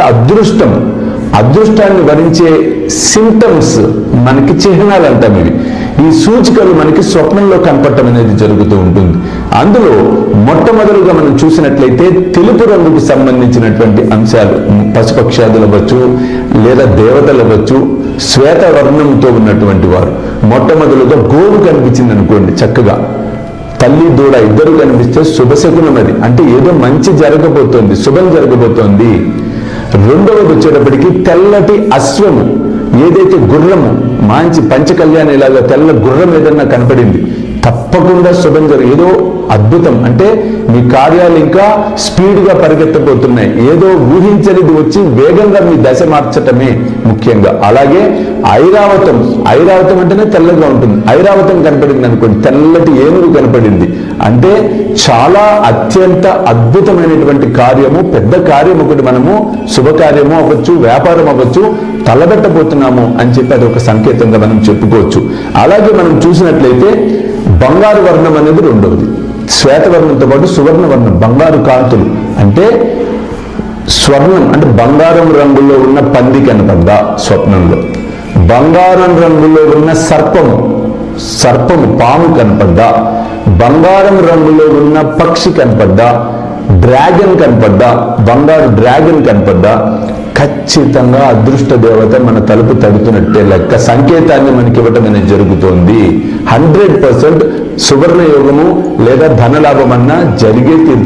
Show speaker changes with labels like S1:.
S1: అదృష్టం, అదృష్టాన్ని వరించే సింటమ్స్ మనకి చిహ్నాలు అంటాం. ఇవి ఈ సూచికలు మనకి స్వప్నంలో కనపడటం అనేది జరుగుతూ ఉంటుంది. అందులో మొట్టమొదలుగా మనం చూసినట్లయితే తెలుపు రంగుకు సంబంధించినటువంటి అంశాలు, పశుపక్షాదులు అవ్వచ్చు లేదా దేవతలు అవ్వచ్చు, శ్వేత వర్ణంతో ఉన్నటువంటి వారు. మొట్టమొదలుగా గోవు కనిపించింది అనుకోండి, చక్కగా తల్లి దూడ ఇద్దరు కనిపిస్తే శుభశకునం. అది అంటే ఏదో మంచి జరగబోతోంది, శుభం జరగబోతోంది. రెండవది వచ్చేటప్పటికి తెల్లటి అశ్వము, ఏదైతే గుర్రము, మంచి పంచకళ్యాణి ఇలాగా తెల్ల గుర్రం ఏదన్నా కనపడింది, తప్పకుండా శుభం ఏదో అద్భుతం. అంటే మీ కార్యాలు ఇంకా స్పీడ్గా పరిగెత్తబోతున్నాయి, ఏదో ఊహించనిది వచ్చి వేగంగా మీ దశ మార్చటమే ముఖ్యంగా. అలాగే ఐరావతం, ఐరావతం అంటేనే తెల్లగా ఉంటుంది. ఐరావతం కనపడింది అనుకోండి, తెల్లటి ఏనుగు కనపడింది అంటే చాలా అత్యంత అద్భుతమైనటువంటి కార్యము, పెద్ద కార్యం ఒకటి మనము శుభకార్యము అవ్వచ్చు, వ్యాపారం అవ్వచ్చు, తలబెట్టబోతున్నాము అని చెప్పి అది ఒక సంకేతంగా మనం చెప్పుకోవచ్చు. అలాగే మనం చూసినట్లయితే బంగారు వర్ణం అనేది రెండవది. శ్వేతవర్ణంతో పాటు సువర్ణ వర్ణం, బంగారు కాంతులు. అంటే స్వర్ణం అంటే బంగారం రంగులో ఉన్న పంది కనపడ్డా స్వప్నంలో, బంగారం రంగులో ఉన్న సర్పము పాము కనపడ్డా, బంగారం రంగులో ఉన్న పక్షి కనపడ్డా, డ్రాగన్ కనపడ్డా, బంగారు డ్రాగన్ కనపడ్డా, ఖచ్చితంగా అదృష్ట దేవత మన తలుపు తడుతున్నట్టే లెక్క. సంకేతాన్ని మనకి ఇవ్వటం అనేది జరుగుతోంది. 100% సువర్ణ యోగము లేదా ధనలాభం అన్నా జరిగే